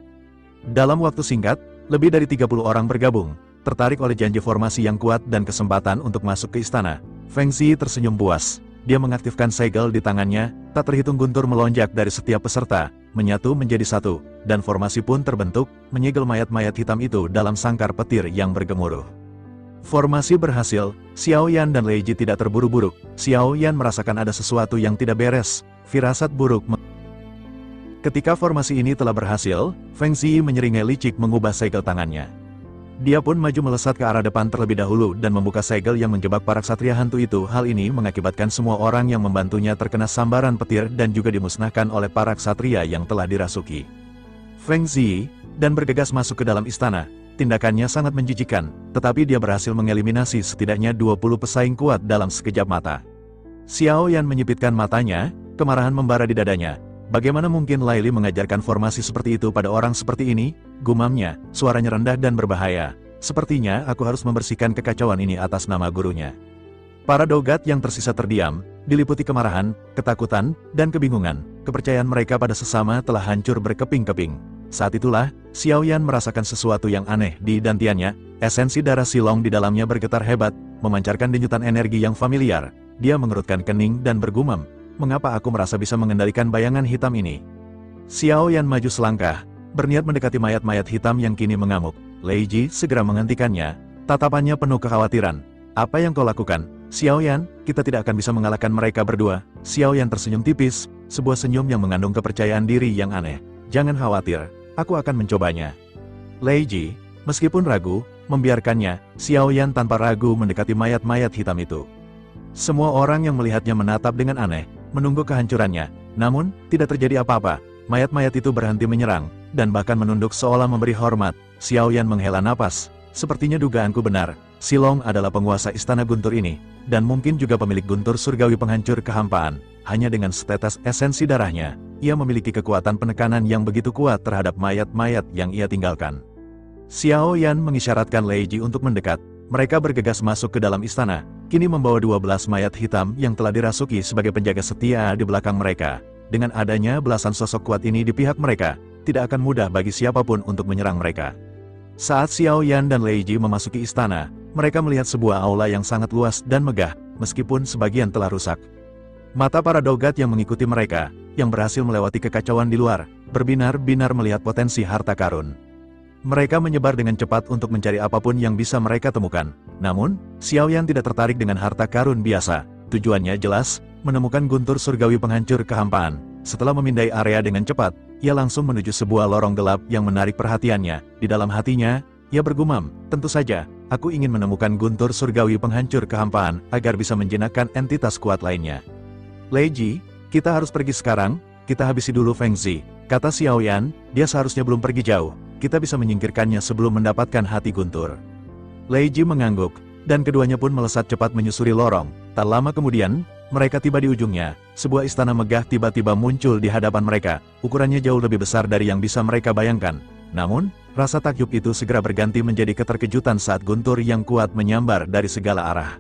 A: Dalam waktu singkat, lebih dari 30 orang bergabung, tertarik oleh janji formasi yang kuat dan kesempatan untuk masuk ke istana. Feng Zi tersenyum puas. Dia mengaktifkan segel di tangannya, tak terhitung guntur melonjak dari setiap peserta, menyatu menjadi satu, dan formasi pun terbentuk, menyegel mayat-mayat hitam itu dalam sangkar petir yang bergemuruh. Formasi berhasil, Xiaoyan dan Leiji tidak terburu-buru. Xiaoyan merasakan ada sesuatu yang tidak beres, firasat buruk. Ketika formasi ini telah berhasil, Feng Zi menyeringai licik mengubah segel tangannya. Dia pun maju melesat ke arah depan terlebih dahulu dan membuka segel yang menjebak para ksatria hantu itu. Hal ini mengakibatkan semua orang yang membantunya terkena sambaran petir dan juga dimusnahkan oleh para ksatria yang telah dirasuki. Feng Zi dan bergegas masuk ke dalam istana. Tindakannya sangat menjijikan, tetapi dia berhasil mengeliminasi setidaknya 20 pesaing kuat dalam sekejap mata. Xiaoyan menyipitkan matanya, kemarahan membara di dadanya. Bagaimana mungkin Laili mengajarkan formasi seperti itu pada orang seperti ini? Gumamnya, suaranya rendah dan berbahaya. Sepertinya aku harus membersihkan kekacauan ini atas nama gurunya. Para Dogat yang tersisa terdiam, diliputi kemarahan, ketakutan, dan kebingungan. Kepercayaan mereka pada sesama telah hancur berkeping-keping. Saat itulah, Xiaoyan merasakan sesuatu yang aneh di dantiannya. Esensi darah Silong di dalamnya bergetar hebat, memancarkan denyutan energi yang familiar. Dia mengerutkan kening dan bergumam. Mengapa aku merasa bisa mengendalikan bayangan hitam ini? Xiaoyan maju selangkah, berniat mendekati mayat-mayat hitam yang kini mengamuk. Leiji segera menghentikannya, tatapannya penuh kekhawatiran. Apa yang kau lakukan, Xiaoyan? Kita tidak akan bisa mengalahkan mereka berdua. Xiaoyan tersenyum tipis, sebuah senyum yang mengandung kepercayaan diri yang aneh. Jangan khawatir, aku akan mencobanya. Leiji, meskipun ragu, membiarkannya, Xiao Yan tanpa ragu mendekati mayat-mayat hitam itu. Semua orang yang melihatnya menatap dengan aneh, menunggu kehancurannya. Namun, tidak terjadi apa-apa. Mayat-mayat itu berhenti menyerang, dan bahkan menunduk seolah memberi hormat. Xiao Yan menghela napas. Sepertinya dugaanku benar. Silong adalah penguasa istana guntur ini, dan mungkin juga pemilik guntur surgawi penghancur kehampaan. Hanya dengan setetes esensi darahnya, ia memiliki kekuatan penekanan yang begitu kuat terhadap mayat-mayat yang ia tinggalkan. Xiao Yan mengisyaratkan Lei Ji untuk mendekat. Mereka bergegas masuk ke dalam istana, kini membawa 12 mayat hitam yang telah dirasuki sebagai penjaga setia di belakang mereka. Dengan adanya belasan sosok kuat ini di pihak mereka, tidak akan mudah bagi siapapun untuk menyerang mereka. Saat Xiao Yan dan Lei Ji memasuki istana, mereka melihat sebuah aula yang sangat luas dan megah, meskipun sebagian telah rusak. Mata para dogat yang mengikuti mereka, yang berhasil melewati kekacauan di luar, berbinar-binar melihat potensi harta karun. Mereka menyebar dengan cepat untuk mencari apapun yang bisa mereka temukan. Namun, Xiao Yan tidak tertarik dengan harta karun biasa. Tujuannya jelas, menemukan guntur surgawi penghancur kehampaan. Setelah memindai area dengan cepat, ia langsung menuju sebuah lorong gelap yang menarik perhatiannya. Di dalam hatinya, ia bergumam, tentu saja, aku ingin menemukan guntur surgawi penghancur kehampaan agar bisa menjinakkan entitas kuat lainnya. Lei Ji, kita harus pergi sekarang, kita habisi dulu Feng Zi, kata Xiao Yan, dia seharusnya belum pergi jauh, kita bisa menyingkirkannya sebelum mendapatkan hati guntur. Lei Ji mengangguk, dan keduanya pun melesat cepat menyusuri lorong. Tak lama kemudian, mereka tiba di ujungnya. Sebuah istana megah tiba-tiba muncul di hadapan mereka. Ukurannya jauh lebih besar dari yang bisa mereka bayangkan. Namun, rasa takjub itu segera berganti menjadi keterkejutan saat guntur yang kuat menyambar dari segala arah.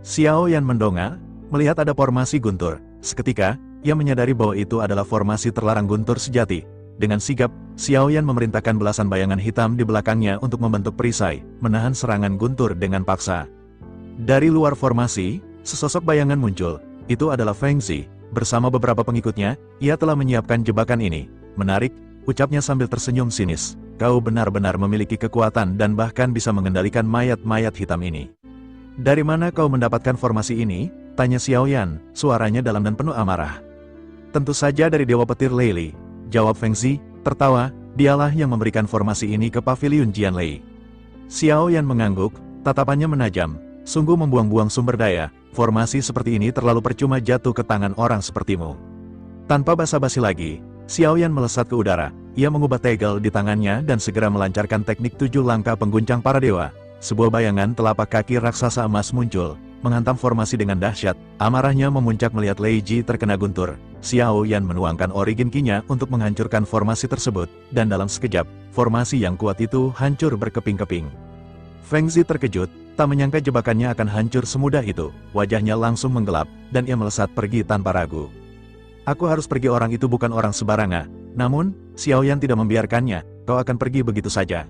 A: Xiao Yan mendongak, melihat ada formasi guntur. Seketika, ia menyadari bahwa itu adalah formasi terlarang guntur sejati. Dengan sigap, Xiao Yan memerintahkan belasan bayangan hitam di belakangnya untuk membentuk perisai, menahan serangan guntur dengan paksa. Dari luar formasi, sesosok bayangan muncul. Itu adalah Feng Zi. Bersama beberapa pengikutnya, ia telah menyiapkan jebakan ini. Menarik, ucapnya sambil tersenyum sinis. Kau benar-benar memiliki kekuatan dan bahkan bisa mengendalikan mayat-mayat hitam ini. Dari mana kau mendapatkan formasi ini? Tanya Xiao Yan, suaranya dalam dan penuh amarah. Tentu saja dari Dewa Petir Lei Li. Jawab Feng Zi, tertawa, dialah yang memberikan formasi ini ke pavilion Jian Lei. Xiao Yan mengangguk, tatapannya menajam. Sungguh membuang-buang sumber daya, formasi seperti ini terlalu percuma jatuh ke tangan orang sepertimu. Tanpa basa-basi lagi, Xiao Yan melesat ke udara. Ia mengubah tegel di tangannya dan segera melancarkan teknik 7 langkah pengguncang para dewa. Sebuah bayangan telapak kaki raksasa emas muncul, menghantam formasi dengan dahsyat. Amarahnya memuncak melihat Lei Ji terkena guntur. Xiao Yan menuangkan origin Qi-nya untuk menghancurkan formasi tersebut, dan dalam sekejap, formasi yang kuat itu hancur berkeping-keping. Feng Zi terkejut, tak menyangka jebakannya akan hancur semudah itu. Wajahnya langsung menggelap, dan ia melesat pergi tanpa ragu. Aku harus pergi, orang itu bukan orang sembarangan. Namun, Xiao Yan tidak membiarkannya, kau akan pergi begitu saja.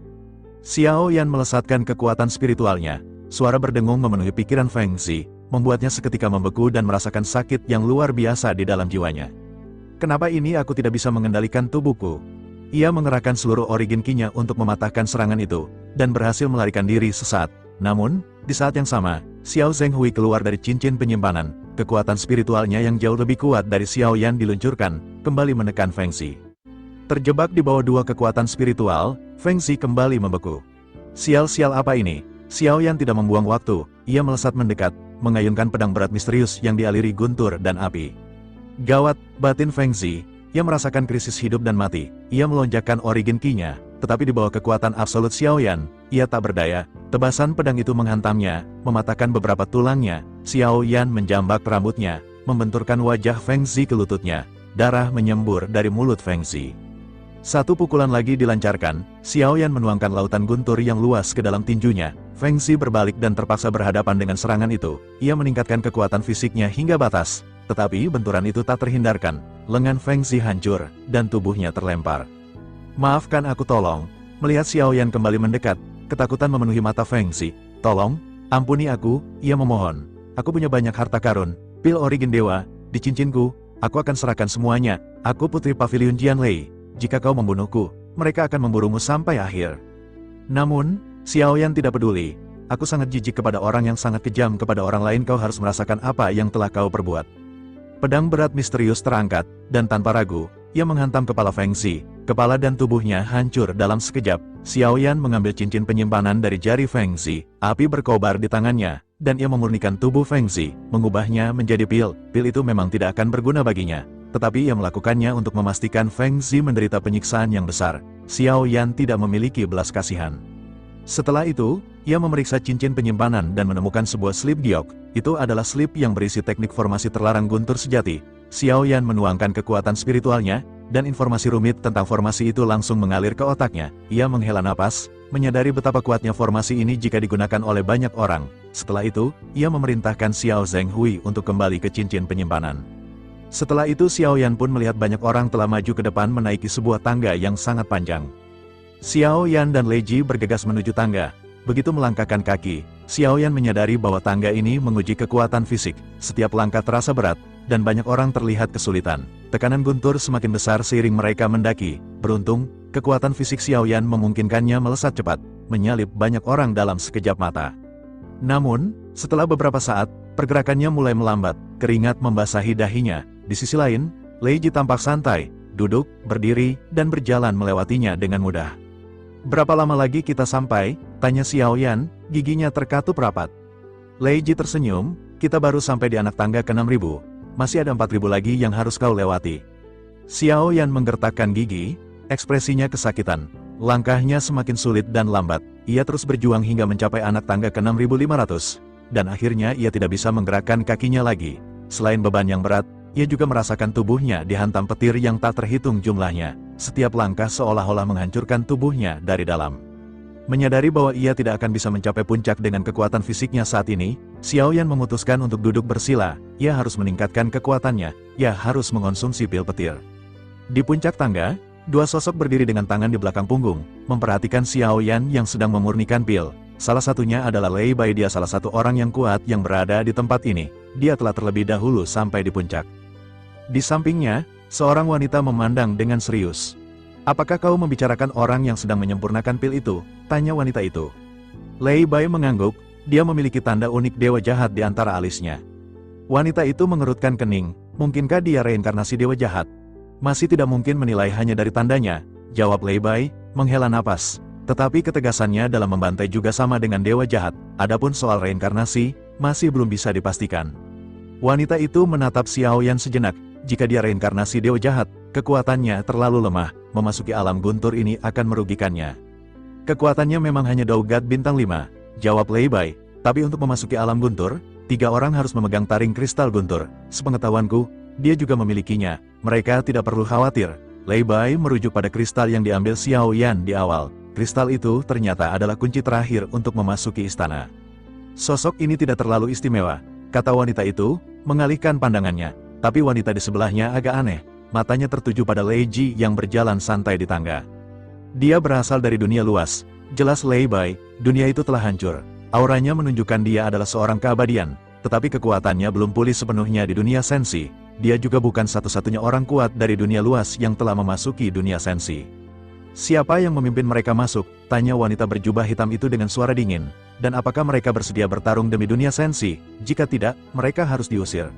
A: Xiao Yan melesatkan kekuatan spiritualnya. Suara berdengung memenuhi pikiran Feng Zi, membuatnya seketika membeku dan merasakan sakit yang luar biasa di dalam jiwanya. Kenapa ini aku tidak bisa mengendalikan tubuhku? Ia mengerahkan seluruh origin Qi-nya untuk mematahkan serangan itu, dan berhasil melarikan diri sesaat. Namun, di saat yang sama, Xiao Zhenghui keluar dari cincin penyimpanan. Kekuatan spiritualnya yang jauh lebih kuat dari Xiao Yan diluncurkan, kembali menekan Feng Zi. Terjebak di bawah dua kekuatan spiritual, Feng Zi kembali membeku. Sial-sial apa ini? Xiao Yan tidak membuang waktu, ia melesat mendekat, mengayunkan pedang berat misterius yang dialiri guntur dan api. Gawat, batin Feng Zi, ia merasakan krisis hidup dan mati. Ia melonjakkan origin Qi-nya, tetapi di bawah kekuatan absolut Xiao Yan, ia tak berdaya. Tebasan pedang itu menghantamnya, mematahkan beberapa tulangnya. Xiao Yan menjambak rambutnya, membenturkan wajah Feng Zi ke lututnya. Darah menyembur dari mulut Feng Zi. Satu pukulan lagi dilancarkan, Xiao Yan menuangkan lautan guntur yang luas ke dalam tinjunya. Feng Zi berbalik dan terpaksa berhadapan dengan serangan itu. Ia meningkatkan kekuatan fisiknya hingga batas, tetapi benturan itu tak terhindarkan. Lengan Feng Zi hancur, dan tubuhnya terlempar. Maafkan aku, tolong. Melihat Xiao Yan kembali mendekat, ketakutan memenuhi mata Feng Zi. Tolong, ampuni aku, ia memohon. Aku punya banyak harta karun, pil origin dewa, di cincinku, aku akan serahkan semuanya. Aku putri pavilion Jian Lei. Jika kau membunuhku, mereka akan memburumu sampai akhir. Namun, Xiao Yan tidak peduli. Aku sangat jijik kepada orang yang sangat kejam kepada orang lain. Kau harus merasakan apa yang telah kau perbuat. Pedang berat misterius terangkat, dan tanpa ragu, ia menghantam kepala Feng Zi. Kepala dan tubuhnya hancur dalam sekejap. Xiaoyan mengambil cincin penyimpanan dari jari Feng Zi. Api berkobar di tangannya, dan ia memurnikan tubuh Feng Zi, mengubahnya menjadi pil. Pil itu memang tidak akan berguna baginya, tetapi ia melakukannya untuk memastikan Feng Zi menderita penyiksaan yang besar. Xiaoyan tidak memiliki belas kasihan. Setelah itu, ia memeriksa cincin penyimpanan dan menemukan sebuah slip giok. Itu adalah slip yang berisi teknik formasi terlarang guntur sejati. Xiaoyan menuangkan kekuatan spiritualnya, dan informasi rumit tentang formasi itu langsung mengalir ke otaknya. Ia menghela napas, menyadari betapa kuatnya formasi ini jika digunakan oleh banyak orang. Setelah itu, ia memerintahkan Xiao Zhenghui untuk kembali ke cincin penyimpanan. Setelah itu Xiaoyan pun melihat banyak orang telah maju ke depan menaiki sebuah tangga yang sangat panjang. Xiaoyan dan Lei Ji bergegas menuju tangga. Begitu melangkahkan kaki, Xiaoyan menyadari bahwa tangga ini menguji kekuatan fisik. Setiap langkah terasa berat, dan banyak orang terlihat kesulitan. Tekanan guntur semakin besar seiring mereka mendaki. Beruntung, kekuatan fisik Xiaoyan memungkinkannya melesat cepat, menyalip banyak orang dalam sekejap mata. Namun, setelah beberapa saat, pergerakannya mulai melambat, keringat membasahi dahinya. Di sisi lain, Lei Ji tampak santai, duduk, berdiri, dan berjalan melewatinya dengan mudah. "Berapa lama lagi kita sampai?" tanya Xiaoyan, giginya terkatup rapat. Lei Ji tersenyum, "Kita baru sampai di anak tangga ke-6.000. Masih ada 4.000 lagi yang harus kau lewati." Xiaoyan menggertakkan gigi, ekspresinya kesakitan. Langkahnya semakin sulit dan lambat. Ia terus berjuang hingga mencapai anak tangga ke-6.500. Dan akhirnya ia tidak bisa menggerakkan kakinya lagi. Selain beban yang berat, ia juga merasakan tubuhnya dihantam petir yang tak terhitung jumlahnya. Setiap langkah seolah-olah menghancurkan tubuhnya dari dalam. Menyadari bahwa ia tidak akan bisa mencapai puncak dengan kekuatan fisiknya saat ini, Xiaoyan memutuskan untuk duduk bersila. Ia harus meningkatkan kekuatannya, ia harus mengonsumsi pil petir. Di puncak tangga, dua sosok berdiri dengan tangan di belakang punggung, memperhatikan Xiaoyan yang sedang memurnikan pil. Salah satunya adalah Lei Bai, dia salah satu orang yang kuat yang berada di tempat ini. Dia telah terlebih dahulu sampai di puncak. Di sampingnya, seorang wanita memandang dengan serius. "Apakah kau membicarakan orang yang sedang menyempurnakan pil itu?" tanya wanita itu. Lei Bai mengangguk, dia memiliki tanda unik dewa jahat di antara alisnya. Wanita itu mengerutkan kening, mungkinkah dia reinkarnasi dewa jahat? Masih tidak mungkin menilai hanya dari tandanya, jawab Lei Bai, menghela napas. Tetapi ketegasannya dalam membantai juga sama dengan dewa jahat. Adapun soal reinkarnasi, masih belum bisa dipastikan. Wanita itu menatap Xiaoyan sejenak. Jika dia reinkarnasi dewa jahat, kekuatannya terlalu lemah. Memasuki alam guntur ini akan merugikannya. Kekuatannya memang hanya Daugat bintang 5, jawab Lei Bai. Tapi untuk memasuki alam guntur, 3 orang harus memegang taring kristal guntur. Sepengetahuanku, dia juga memilikinya. Mereka tidak perlu khawatir. Lei Bai merujuk pada kristal yang diambil Xiaoyan di awal. Kristal itu ternyata adalah kunci terakhir untuk memasuki istana. Sosok ini tidak terlalu istimewa, kata wanita itu, mengalihkan pandangannya. Tapi wanita di sebelahnya agak aneh. Matanya tertuju pada Lei Ji yang berjalan santai di tangga. Dia berasal dari dunia luas. Jelas Lei Bai, dunia itu telah hancur. Auranya menunjukkan dia adalah seorang keabadian. Tetapi kekuatannya belum pulih sepenuhnya di dunia sensi. Dia juga bukan satu-satunya orang kuat dari dunia luas yang telah memasuki dunia sensi. "Siapa yang memimpin mereka masuk?" tanya wanita berjubah hitam itu dengan suara dingin. "Dan apakah mereka bersedia bertarung demi dunia sensi? Jika tidak, mereka harus diusir."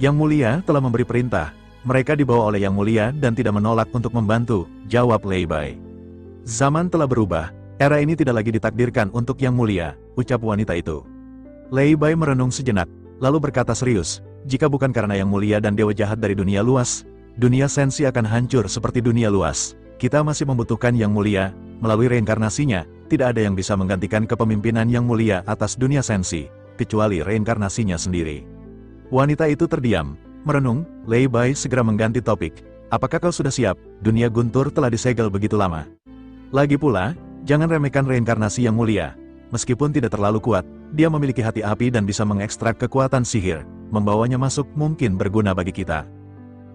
A: "Yang Mulia telah memberi perintah. Mereka dibawa oleh Yang Mulia dan tidak menolak untuk membantu," jawab Lei Bai. "Zaman telah berubah. Era ini tidak lagi ditakdirkan untuk Yang Mulia," ucap wanita itu. Lei Bai merenung sejenak, lalu berkata serius, "Jika bukan karena Yang Mulia dan dewa jahat dari dunia luas, dunia sensi akan hancur seperti dunia luas. Kita masih membutuhkan Yang Mulia. Melalui reinkarnasinya, tidak ada yang bisa menggantikan kepemimpinan Yang Mulia atas dunia sensi, kecuali reinkarnasinya sendiri." Wanita itu terdiam, merenung. Lei Bai segera mengganti topik. "Apakah kau sudah siap? Dunia guntur telah disegel begitu lama. Lagi pula, jangan remehkan reinkarnasi Yang Mulia. Meskipun tidak terlalu kuat, dia memiliki hati api dan bisa mengekstrak kekuatan sihir. Membawanya masuk mungkin berguna bagi kita."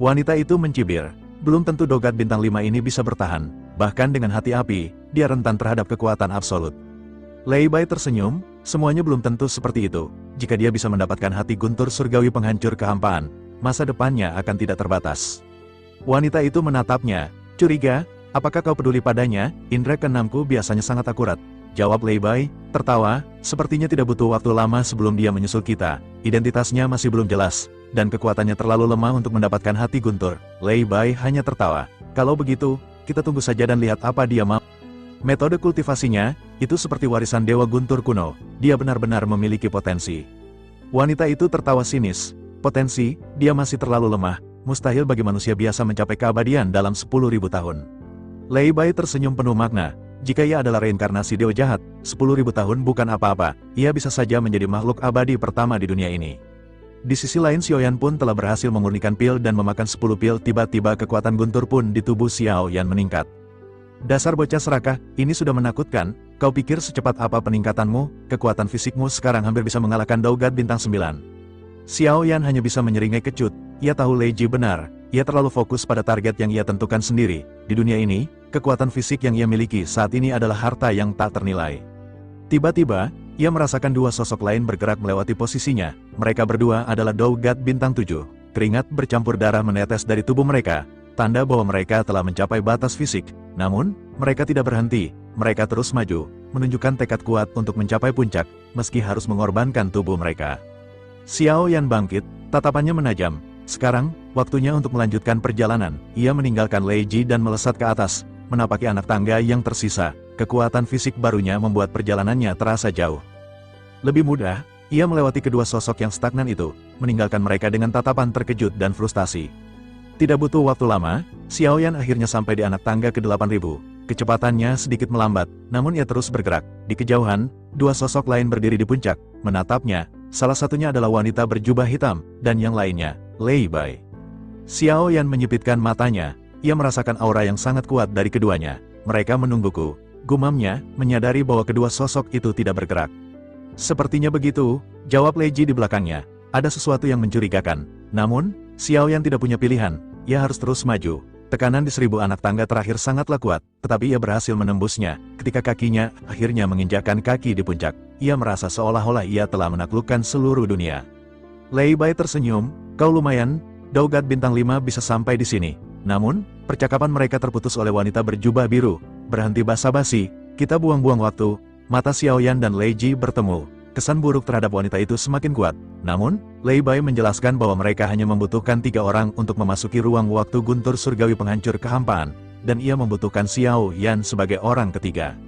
A: Wanita itu mencibir. Belum tentu Daugat bintang 5 ini bisa bertahan. Bahkan dengan hati api, dia rentan terhadap kekuatan absolut. Lei Bai tersenyum, semuanya belum tentu seperti itu. Jika dia bisa mendapatkan hati guntur surgawi penghancur kehampaan, masa depannya akan tidak terbatas. Wanita itu menatapnya, curiga, "Apakah kau peduli padanya? Indra keenamku biasanya sangat akurat," jawab Lei Bai, tertawa, "Sepertinya tidak butuh waktu lama sebelum dia menyusul kita. Identitasnya masih belum jelas, dan kekuatannya terlalu lemah untuk mendapatkan hati guntur." Lei Bai hanya tertawa. "Kalau begitu, kita tunggu saja dan lihat apa dia mau. Metode kultivasinya, itu seperti warisan Dewa Guntur kuno, dia benar-benar memiliki potensi. Wanita itu tertawa sinis. Potensi, dia masih terlalu lemah, mustahil bagi manusia biasa mencapai keabadian dalam 10.000 tahun. Lei Bai tersenyum penuh makna, jika ia adalah reinkarnasi dewa jahat, 10.000 tahun bukan apa-apa, ia bisa saja menjadi makhluk abadi pertama di dunia ini. Di sisi lain Xiaoyan pun telah berhasil memurnikan pil dan memakan 10 pil, tiba-tiba kekuatan Guntur pun di tubuh Xiaoyan meningkat. Dasar bocah serakah, ini sudah menakutkan, kau pikir secepat apa peningkatanmu, kekuatan fisikmu sekarang hampir bisa mengalahkan Daugat bintang 9. Xiaoyan hanya bisa menyeringai kecut, ia tahu Lei Ji benar, ia terlalu fokus pada target yang ia tentukan sendiri, di dunia ini, kekuatan fisik yang ia miliki saat ini adalah harta yang tak ternilai. Tiba-tiba, ia merasakan dua sosok lain bergerak melewati posisinya, mereka berdua adalah Daugat bintang 7, keringat bercampur darah menetes dari tubuh mereka, tanda bahwa mereka telah mencapai batas fisik. Namun, mereka tidak berhenti, mereka terus maju, menunjukkan tekad kuat untuk mencapai puncak, meski harus mengorbankan tubuh mereka. Xiaoyan bangkit, tatapannya menajam. Sekarang, waktunya untuk melanjutkan perjalanan. Ia meninggalkan Lei Ji dan melesat ke atas, menapaki anak tangga yang tersisa. Kekuatan fisik barunya membuat perjalanannya terasa jauh. Lebih mudah, ia melewati kedua sosok yang stagnan itu, meninggalkan mereka dengan tatapan terkejut dan frustasi. Tidak butuh waktu lama, Xiaoyan akhirnya sampai di anak tangga ke-8000. Kecepatannya sedikit melambat, namun ia terus bergerak. Di kejauhan, dua sosok lain berdiri di puncak, menatapnya. Salah satunya adalah wanita berjubah hitam, dan yang lainnya, Lei Bai. Xiaoyan menyipitkan matanya, ia merasakan aura yang sangat kuat dari keduanya. Mereka menungguku, gumamnya, menyadari bahwa kedua sosok itu tidak bergerak. Sepertinya begitu, jawab Lei Ji di belakangnya. Ada sesuatu yang mencurigakan. Namun, Xiaoyan tidak punya pilihan, ia harus terus maju. Tekanan di 1000 anak tangga terakhir sangatlah kuat, tetapi ia berhasil menembusnya. Ketika kakinya akhirnya menginjakkan kaki di puncak, ia merasa seolah-olah ia telah menaklukkan seluruh dunia. Lei Bai tersenyum, kau lumayan, Daugat bintang 5 bisa sampai di sini. Namun, percakapan mereka terputus oleh wanita berjubah biru. Berhenti basa-basi, kita buang-buang waktu. Mata Xiaoyan dan Lei Ji bertemu. Kesan buruk terhadap wanita itu semakin kuat. Namun, Lei Bai menjelaskan bahwa mereka hanya membutuhkan 3 orang untuk memasuki ruang waktu Guntur surgawi penghancur kehampaan, dan ia membutuhkan Xiaoyan sebagai orang ketiga.